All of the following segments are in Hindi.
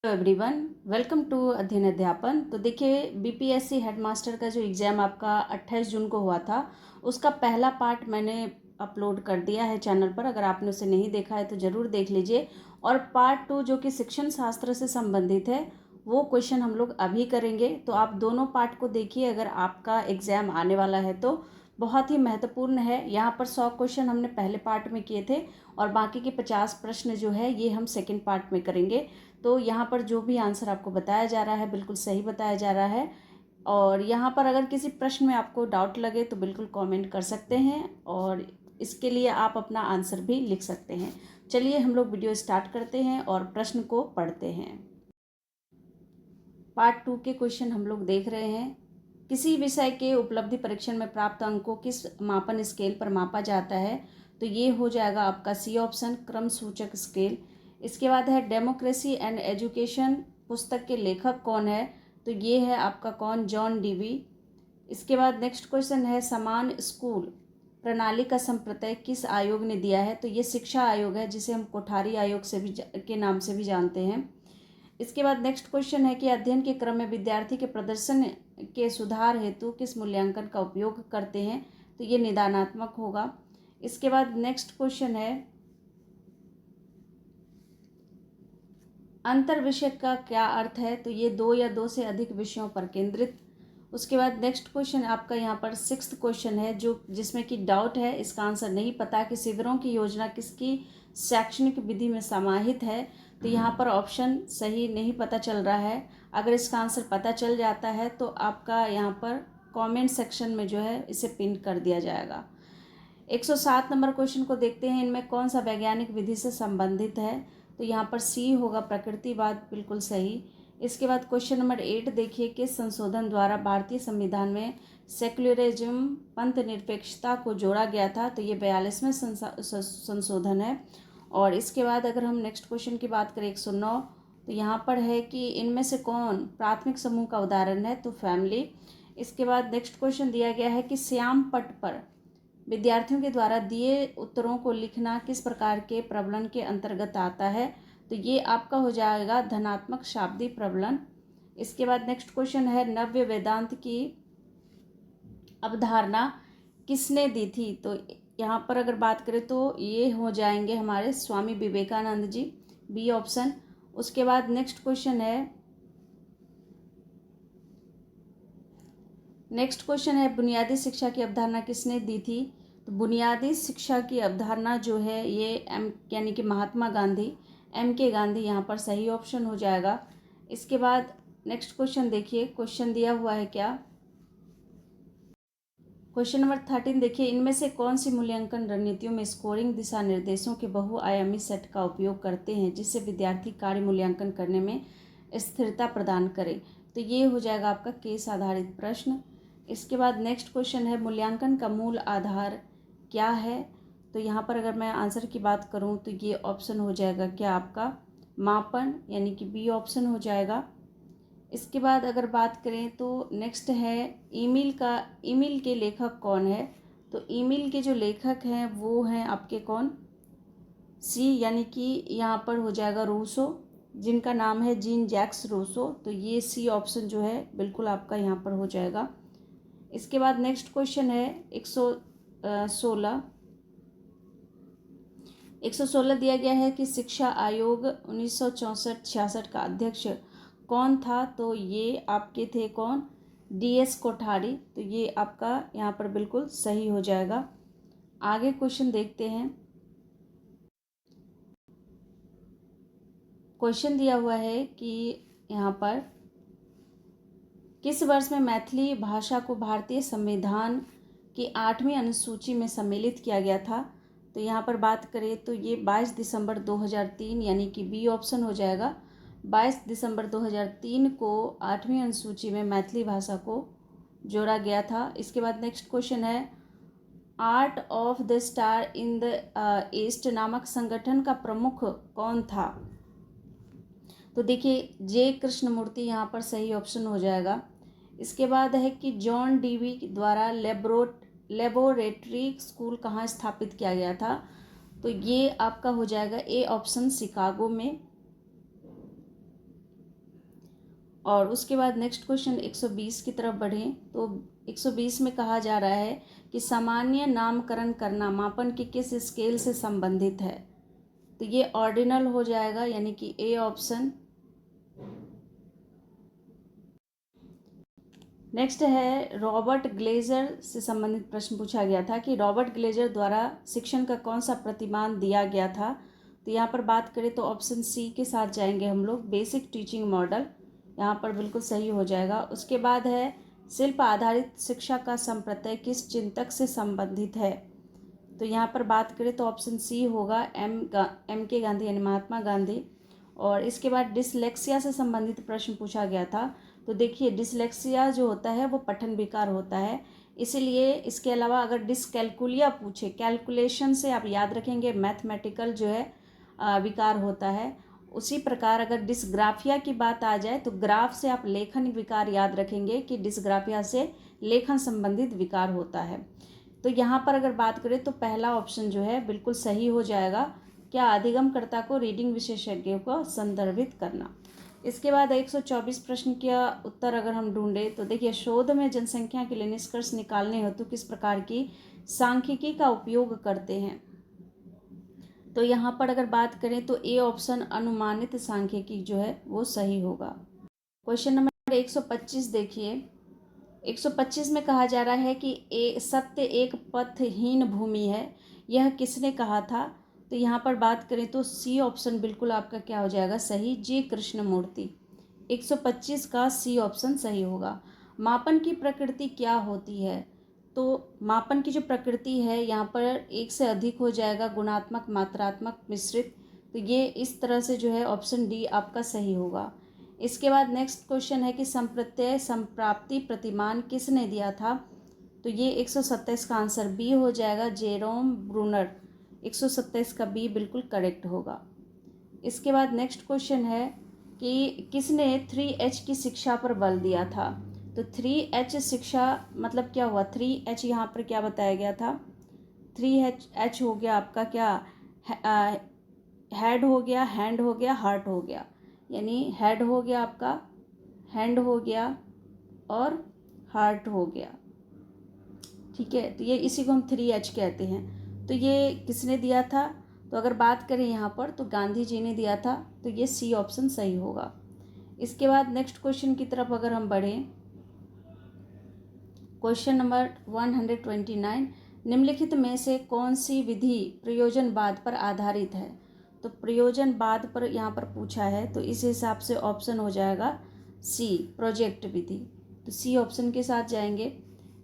हेलो एवरीवन, वेलकम टू अध्ययन अध्यापन। तो देखिए, बीपीएससी हेडमास्टर का जो एग्ज़ाम आपका 28 जून को हुआ था, उसका पहला पार्ट मैंने अपलोड कर दिया है चैनल पर। अगर आपने उसे नहीं देखा है तो ज़रूर देख लीजिए। और पार्ट 2 जो कि शिक्षण शास्त्र से संबंधित है, वो क्वेश्चन हम लोग अभी करेंगे। तो आप दोनों पार्ट को देखिए अगर आपका एग्ज़ाम आने वाला है तो। बहुत ही महत्वपूर्ण है। यहाँ पर 100 क्वेश्चन हमने पहले पार्ट में किए थे और बाकी के 50 प्रश्न जो है ये हम सेकेंड पार्ट में करेंगे। तो यहाँ पर जो भी आंसर आपको बताया जा रहा है बिल्कुल सही बताया जा रहा है। और यहाँ पर अगर किसी प्रश्न में आपको डाउट लगे तो बिल्कुल कमेंट कर सकते हैं और इसके लिए आप अपना आंसर भी लिख सकते हैं। चलिए हम लोग वीडियो स्टार्ट करते हैं और प्रश्न को पढ़ते हैं। पार्ट 2 के क्वेश्चन हम लोग देख रहे हैं। किसी विषय के उपलब्धि परीक्षण में प्राप्त अंक को किस मापन स्केल पर मापा जाता है? तो ये हो जाएगा आपका सी ऑप्शन, क्रम सूचक स्केल। इसके बाद है डेमोक्रेसी एंड एजुकेशन पुस्तक के लेखक कौन है? तो ये है आपका कौन, जॉन डीवी। इसके बाद नेक्स्ट क्वेश्चन है समान स्कूल प्रणाली का संप्रत्यय किस आयोग ने दिया है? तो ये शिक्षा आयोग है, जिसे हम कोठारी आयोग से भी के नाम से भी जानते हैं। इसके बाद नेक्स्ट क्वेश्चन है कि अध्ययन के क्रम में विद्यार्थी के प्रदर्शन के सुधार हेतु किस मूल्यांकन का उपयोग करते हैं? तो ये निदानात्मक होगा। इसके बाद नेक्स्ट क्वेश्चन है अंतर विषय का क्या अर्थ है? तो ये 2 या 2 से अधिक विषयों पर केंद्रित। उसके बाद नेक्स्ट क्वेश्चन आपका यहाँ पर 6th क्वेश्चन है जिसमें कि डाउट है, इसका आंसर नहीं पता कि शिविरों की योजना किसकी शैक्षणिक विधि में समाहित है? तो यहाँ पर ऑप्शन सही नहीं पता चल रहा है। अगर इसका आंसर पता चल जाता है तो आपका यहाँ पर कमेंट सेक्शन में जो है इसे पिन कर दिया जाएगा। 107 नंबर क्वेश्चन को देखते हैं, इनमें कौन सा वैज्ञानिक विधि से संबंधित है? तो यहाँ पर सी होगा, प्रकृतिवाद, बिल्कुल सही। इसके बाद क्वेश्चन नंबर 8 देखिए, किस संशोधन द्वारा भारतीय संविधान में सेक्युलरिज्म पंथ निरपेक्षता को जोड़ा गया था? तो ये 42वें संशोधन है। और इसके बाद अगर हम नेक्स्ट क्वेश्चन की बात करें 109, तो यहाँ पर है कि इनमें से कौन प्राथमिक समूह का उदाहरण है? तो फैमिली। इसके बाद नेक्स्ट क्वेश्चन दिया गया है कि श्याम पट पर विद्यार्थियों के द्वारा दिए उत्तरों को लिखना किस प्रकार के प्रबलन के अंतर्गत आता है? तो ये आपका हो जाएगा धनात्मक शाब्दिक प्रबलन। इसके बाद नेक्स्ट क्वेश्चन है नव्य वेदांत की अवधारणा किसने दी थी? तो यहाँ पर अगर बात करें तो ये हो जाएंगे हमारे स्वामी विवेकानंद जी, बी ऑप्शन। उसके बाद नेक्स्ट क्वेश्चन है बुनियादी शिक्षा की अवधारणा किसने दी थी? तो बुनियादी शिक्षा की अवधारणा जो है ये एम यानी कि महात्मा गांधी, एम के गांधी यहाँ पर सही ऑप्शन हो जाएगा। इसके बाद नेक्स्ट क्वेश्चन देखिए, क्वेश्चन दिया हुआ है क्या, क्वेश्चन नंबर 13 देखिए, इनमें से कौन सी मूल्यांकन रणनीतियों में स्कोरिंग दिशा निर्देशों के बहुआयामी सेट का उपयोग करते हैं जिससे विद्यार्थी कार्य मूल्यांकन करने में स्थिरता प्रदान करे? तो ये हो जाएगा आपका केस आधारित प्रश्न। इसके बाद नेक्स्ट क्वेश्चन है मूल्यांकन का मूल आधार क्या है? तो यहाँ पर अगर मैं आंसर की बात करूँ तो ये ऑप्शन हो जाएगा क्या आपका मापन, यानी कि बी ऑप्शन हो जाएगा। इसके बाद अगर बात करें तो नेक्स्ट है ईमेल के लेखक कौन है? तो ईमेल के जो लेखक हैं वो हैं आपके कौन, सी, यानी कि यहाँ पर हो जाएगा रूसो, जिनका नाम है जीन जैक्स रूसो। तो ये सी ऑप्शन जो है बिल्कुल आपका यहाँ पर हो जाएगा। इसके बाद नेक्स्ट क्वेश्चन है 116 दिया गया है कि शिक्षा आयोग 1964-66 का अध्यक्ष कौन था? तो ये आपके थे कौन, DS कोठारी। तो ये आपका यहाँ पर बिल्कुल सही हो जाएगा। आगे क्वेश्चन देखते हैं। क्वेश्चन दिया हुआ है कि यहाँ पर किस वर्ष में मैथिली भाषा को भारतीय संविधान की 8वीं अनुसूची में सम्मिलित किया गया था? तो यहाँ पर बात करें तो ये 22 दिसंबर 2003, यानी कि बी ऑप्शन हो जाएगा। 22 दिसंबर 2003 को 8वीं अनुसूची में मैथिली भाषा को जोड़ा गया था। इसके बाद नेक्स्ट क्वेश्चन है art of the star in the east नामक संगठन का प्रमुख कौन था? तो देखिए जे कृष्णमूर्ति यहाँ पर सही ऑप्शन हो जाएगा। इसके बाद है कि जॉन डीवी द्वारा लेबोरेटरी स्कूल कहाँ स्थापित किया गया था? तो ये आपका हो जाएगा ए ऑप्शन, शिकागो में। और उसके बाद नेक्स्ट क्वेश्चन 120 की तरफ बढ़ें तो 120 में कहा जा रहा है कि सामान्य नामकरण करना मापन के किस स्केल से संबंधित है। तो ये ऑर्डिनल हो जाएगा, यानी कि ए ऑप्शन। नेक्स्ट है रॉबर्ट ग्लेजर से संबंधित प्रश्न पूछा गया था कि रॉबर्ट ग्लेजर द्वारा शिक्षण का कौन सा प्रतिमान दिया गया था। तो यहाँ पर बात करें तो ऑप्शन सी के साथ जाएंगे हम लोग, बेसिक टीचिंग मॉडल। यहाँ पर बिल्कुल सही हो जाएगा। उसके बाद है शिल्प आधारित शिक्षा का संप्रत्यय किस चिंतक से संबंधित है। तो यहाँ पर बात करें तो ऑप्शन सी होगा, एम के गांधी यानी महात्मा गांधी। और इसके बाद डिसलेक्सिया से संबंधित प्रश्न पूछा गया था। तो देखिए डिसलेक्सिया जो होता है वो पठन विकार होता है, इसीलिए इसके अलावा अगर डिसकैलकुलिया पूछे, कैलकुलेशन से आप याद रखेंगे मैथमेटिकल जो है विकार होता है। उसी प्रकार अगर डिसग्राफिया की बात आ जाए तो ग्राफ से आप लेखन विकार याद रखेंगे कि डिसग्राफिया से लेखन संबंधित विकार होता है। तो यहाँ पर अगर बात करें तो पहला ऑप्शन जो है बिल्कुल सही हो जाएगा, क्या अधिगमकर्ता को रीडिंग विशेषज्ञों को संदर्भित करना। इसके बाद 124 प्रश्न का उत्तर अगर हम ढूंढें तो देखिए शोध में जनसंख्या के लिए निष्कर्ष निकालने हेतु किस प्रकार की सांख्यिकी का उपयोग करते हैं। तो यहाँ पर अगर बात करें तो ए ऑप्शन अनुमानित सांख्यिकी जो है वो सही होगा। क्वेश्चन नंबर 125 देखिए, 125 में कहा जा रहा है कि सत्य एक पथहीन भूमि है, यह किसने कहा था। तो यहाँ पर बात करें तो सी ऑप्शन बिल्कुल आपका क्या हो जाएगा सही, जी कृष्णमूर्ति। 125 का सी ऑप्शन सही होगा। मापन की प्रकृति क्या होती है। तो मापन की जो प्रकृति है यहाँ पर एक से अधिक हो जाएगा, गुणात्मक, मात्रात्मक, मिश्रित। तो ये इस तरह से जो है ऑप्शन डी आपका सही होगा। इसके बाद नेक्स्ट क्वेश्चन है कि संप्रत्यय संप्राप्ति प्रतिमान किसने दिया था। तो ये 127 का आंसर बी हो जाएगा, जेरोम ब्रूनर। 127 का बी बिल्कुल करेक्ट होगा। इसके बाद नेक्स्ट क्वेश्चन है कि किसने 3H की शिक्षा पर बल दिया था। तो 3H शिक्षा मतलब क्या हुआ, 3H यहाँ पर क्या बताया गया था। 3H हो गया आपका क्या, हेड हो गया, हैंड हो गया, हार्ट हो गया। यानी हेड हो गया आपका, हैंड हो गया और हार्ट हो गया। ठीक है, तो ये इसी को हम 3H कहते हैं। तो ये किसने दिया था। तो अगर बात करें यहाँ पर तो गांधी जी ने दिया था। तो ये सी ऑप्शन सही होगा। इसके बाद नेक्स्ट क्वेश्चन की तरफ अगर हम बढ़ें, क्वेश्चन नंबर 129, निम्नलिखित में से कौन सी विधि प्रयोजनवाद पर आधारित है। तो प्रयोजनवाद पर यहाँ पर पूछा है, तो इस हिसाब से ऑप्शन हो जाएगा सी, प्रोजेक्ट विधि। तो सी ऑप्शन के साथ जाएंगे।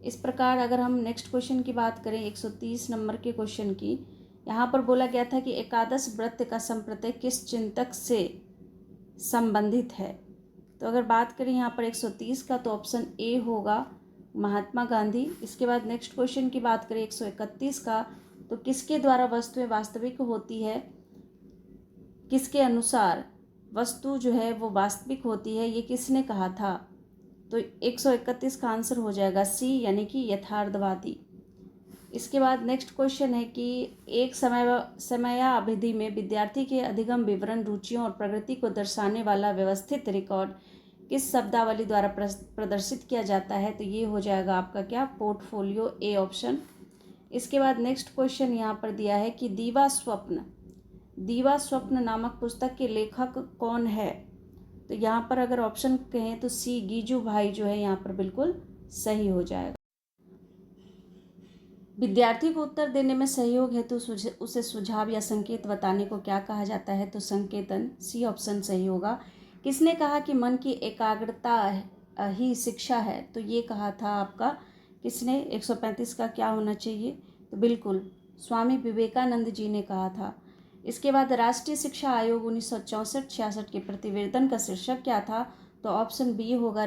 इस प्रकार अगर हम नेक्स्ट क्वेश्चन की बात करें 130 नंबर के क्वेश्चन की, यहाँ पर बोला गया था कि एकादश व्रत का संप्रत्यय किस चिंतक से संबंधित है। तो अगर बात करें यहाँ पर 130 का तो ऑप्शन ए होगा, महात्मा गांधी। इसके बाद नेक्स्ट क्वेश्चन की बात करें 131 का, तो किसके द्वारा वस्तुएं वास्तविक होती है, किसके अनुसार वस्तु जो है वो वास्तविक होती है, ये किसने कहा था। तो 131 का आंसर हो जाएगा सी, यानी कि यथार्थवादी। इसके बाद नेक्स्ट क्वेश्चन है कि एक समयावधि में विद्यार्थी के अधिगम विवरण, रुचियों और प्रगति को दर्शाने वाला व्यवस्थित रिकॉर्ड किस शब्दावली द्वारा प्रदर्शित किया जाता है। तो ये हो जाएगा आपका क्या, पोर्टफोलियो, ए ऑप्शन। इसके बाद नेक्स्ट क्वेश्चन यहाँ पर दिया है कि दीवा स्वप्न नामक पुस्तक के लेखक कौन है। तो यहाँ पर अगर ऑप्शन कहें तो सी, गीजू भाई जो है यहाँ पर बिल्कुल सही हो जाएगा। विद्यार्थी को उत्तर देने में सहयोग हेतु उसे सुझाव या संकेत बताने को क्या कहा जाता है। तो संकेतन, सी ऑप्शन सही होगा। किसने कहा कि मन की एकाग्रता ही शिक्षा है। तो ये कहा था आपका किसने, 135 का क्या होना चाहिए। तो बिल्कुल स्वामी विवेकानंद जी ने कहा था। इसके बाद राष्ट्रीय शिक्षा आयोग 1964-66 के प्रतिवेदन का शीर्षक क्या था। तो ऑप्शन बी होगा,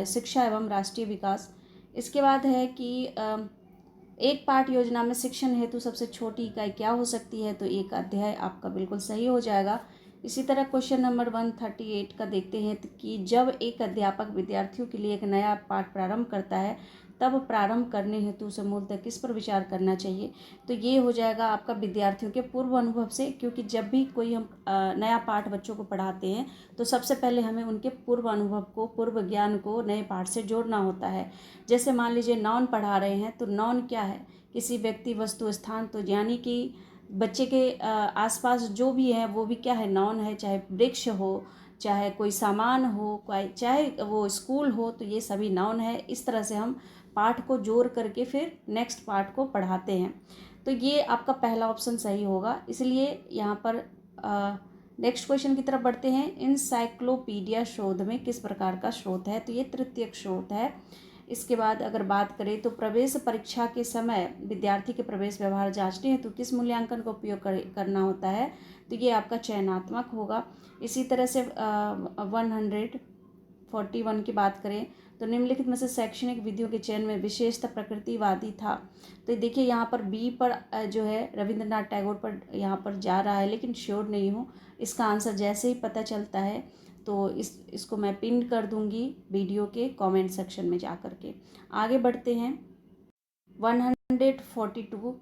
शिक्षा एवं राष्ट्रीय विकास। इसके बाद है कि एक पाठ योजना में शिक्षण हेतु सबसे छोटी इकाई क्या हो सकती है। तो एक अध्याय आपका बिल्कुल सही हो जाएगा। इसी तरह क्वेश्चन नंबर 138 का देखते हैं कि जब एक अध्यापक विद्यार्थियों के लिए एक नया पाठ प्रारंभ करता है तब प्रारंभ करने हेतु उसे मूलतः किस पर विचार करना चाहिए। तो ये हो जाएगा आपका विद्यार्थियों के पूर्व अनुभव से, क्योंकि जब भी कोई हम नया पाठ बच्चों को पढ़ाते हैं तो सबसे पहले हमें उनके पूर्व अनुभव को, पूर्व ज्ञान को नए पाठ से जोड़ना होता है। जैसे मान लीजिए नाउन पढ़ा रहे हैं, तो नाउन क्या है, किसी व्यक्ति, वस्तु, स्थान, तो यानी कि बच्चे के आसपास जो भी है वो भी क्या है, नाउन है। चाहे वृक्ष हो, चाहे कोई सामान हो, कोई चाहे वो स्कूल हो, तो ये सभी नाउन है। इस तरह से हम पाठ को जोड़ करके फिर नेक्स्ट पार्ट को पढ़ाते हैं। तो ये आपका पहला ऑप्शन सही होगा। इसलिए यहाँ पर नेक्स्ट क्वेश्चन की तरफ बढ़ते हैं। इंसाइक्लोपीडिया शोध में किस प्रकार का स्रोत है, तो ये तृतीयक स्रोत है। इसके बाद अगर बात करें तो प्रवेश परीक्षा के समय विद्यार्थी के प्रवेश व्यवहार जांचने हेतु किस मूल्यांकन का उपयोग करना होता है, तो ये आपका चयनात्मक होगा। इसी तरह से 141 की बात करें तो निम्नलिखित में से शैक्षणिक विधियों के चयन में विशेषतः प्रकृतिवादी था। तो देखिए यहाँ पर बी पर जो है रविंद्रनाथ टैगोर पर यहाँ पर जा रहा है, लेकिन श्योर नहीं हूँ। इसका आंसर जैसे ही पता चलता है तो इसको मैं पिन कर दूंगी वीडियो के कमेंट सेक्शन में जा कर के। आगे बढ़ते हैं 142।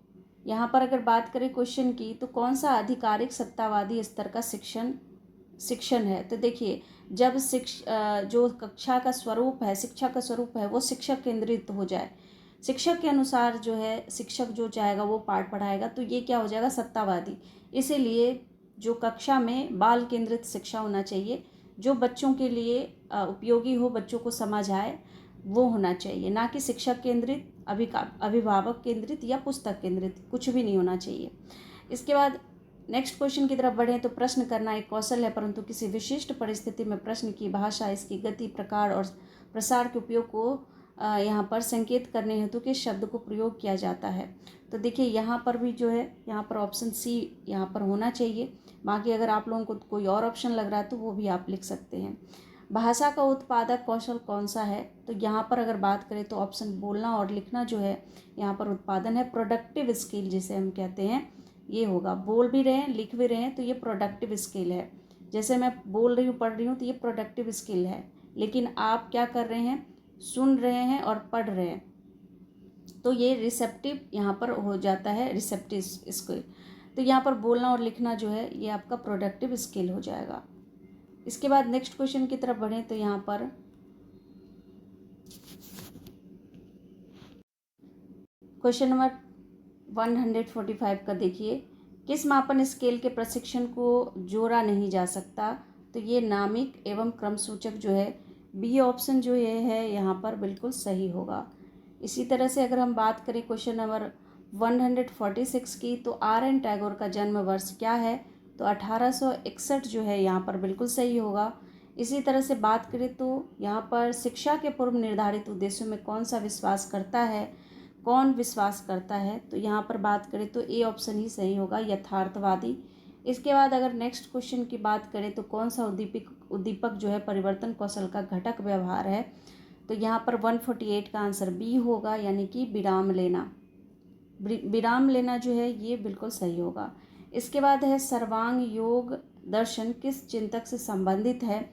यहाँ पर अगर बात करें क्वेश्चन की, तो कौन सा आधिकारिक सत्तावादी स्तर का शिक्षण है। तो देखिए जब जो कक्षा का स्वरूप है, शिक्षा का स्वरूप है वो शिक्षक केंद्रित हो जाए, शिक्षक के अनुसार जो है शिक्षक जो चाहेगा वो पाठ पढ़ाएगा, तो ये क्या हो जाएगा, सत्तावादी। इसीलिए जो कक्षा में बाल केंद्रित शिक्षा होना चाहिए, जो बच्चों के लिए उपयोगी हो, बच्चों को समझ आए, वो होना चाहिए, ना कि शिक्षक केंद्रित, अभिभावक केंद्रित या पुस्तक केंद्रित, कुछ भी नहीं होना चाहिए। इसके बाद नेक्स्ट क्वेश्चन की तरफ बढ़ें तो प्रश्न करना एक कौशल है, परंतु किसी विशिष्ट परिस्थिति में प्रश्न की भाषा, इसकी गति, प्रकार और प्रसार के उपयोग को यहाँ पर संकेत करने हेतु किस शब्द को प्रयोग किया जाता है। तो देखिए यहाँ पर भी जो है, यहाँ पर ऑप्शन सी यहाँ पर होना चाहिए। बाकी अगर आप लोगों को कोई और ऑप्शन लग रहा है तो वो भी आप लिख सकते हैं। भाषा का उत्पादक कौशल कौन सा है, तो यहाँ पर अगर बात करें तो ऑप्शन बोलना और लिखना जो है यहाँ पर उत्पादन है। प्रोडक्टिव स्किल जिसे हम कहते हैं ये होगा, बोल भी रहे हैं, लिख भी रहे हैं, तो ये प्रोडक्टिव स्किल है। जैसे मैं बोल रही हूँ, पढ़ रही हूँ, तो ये प्रोडक्टिव स्किल है। लेकिन आप क्या कर रहे हैं, सुन रहे हैं और पढ़ रहे हैं, तो ये रिसेप्टिव यहाँ पर हो जाता है, रिसेप्टिव स्किल। तो यहाँ पर बोलना और लिखना जो है ये आपका प्रोडक्टिव स्किल हो जाएगा। इसके बाद नेक्स्ट क्वेश्चन की तरफ बढ़ें तो यहाँ पर क्वेश्चन नंबर 145 का देखिए, किस मापन स्केल के प्रशिक्षण को जोड़ा नहीं जा सकता, तो ये नामिक एवं क्रमसूचक जो है, बी ऑप्शन जो ये है यहाँ पर बिल्कुल सही होगा। इसी तरह से अगर हम बात करें क्वेश्चन नंबर 146 की, तो R.N. टैगोर का जन्म वर्ष क्या है, तो 1861 जो है यहाँ पर बिल्कुल सही होगा। इसी तरह से बात करें तो यहाँ पर शिक्षा के पूर्व निर्धारित उद्देश्यों में कौन विश्वास करता है, तो यहाँ पर बात करें तो ए ऑप्शन ही सही होगा, यथार्थवादी। इसके बाद अगर नेक्स्ट क्वेश्चन की बात करें तो कौन सा उद्दीपक जो है परिवर्तन कौशल का घटक व्यवहार है, तो यहाँ पर 148 का आंसर बी होगा, यानी कि विराम लेना। विराम लेना जो है ये बिल्कुल सही होगा। इसके बाद है सर्वांग योग दर्शन किस चिंतक से संबंधित है,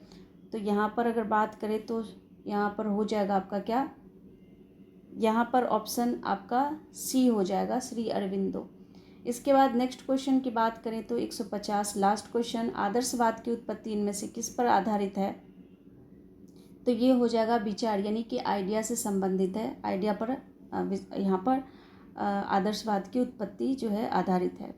तो यहाँ पर अगर बात करें तो यहाँ पर हो जाएगा आपका क्या, यहाँ पर ऑप्शन आपका सी हो जाएगा, श्री अरविंदो। इसके बाद नेक्स्ट क्वेश्चन की बात करें तो 150 लास्ट क्वेश्चन, आदर्शवाद की उत्पत्ति इनमें से किस पर आधारित है, तो ये हो जाएगा विचार, यानी कि आइडिया से संबंधित है। आइडिया पर यहाँ पर आदर्शवाद की उत्पत्ति जो है आधारित है।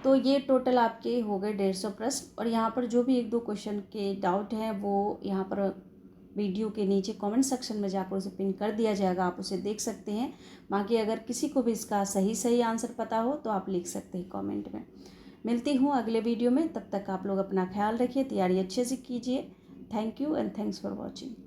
तो ये टोटल आपके हो गए 150 प्रश्न। और यहाँ पर जो भी एक दो क्वेश्चन के डाउट हैं वो यहाँ पर वीडियो के नीचे कमेंट सेक्शन में जाकर उसे पिन कर दिया जाएगा, आप उसे देख सकते हैं। बाकी अगर किसी को भी इसका सही आंसर पता हो तो आप लिख सकते हैं कमेंट में। मिलती हूँ अगले वीडियो में, तब तक आप लोग अपना ख्याल रखिए, तैयारी अच्छे से कीजिए। Thank you and thanks for watching.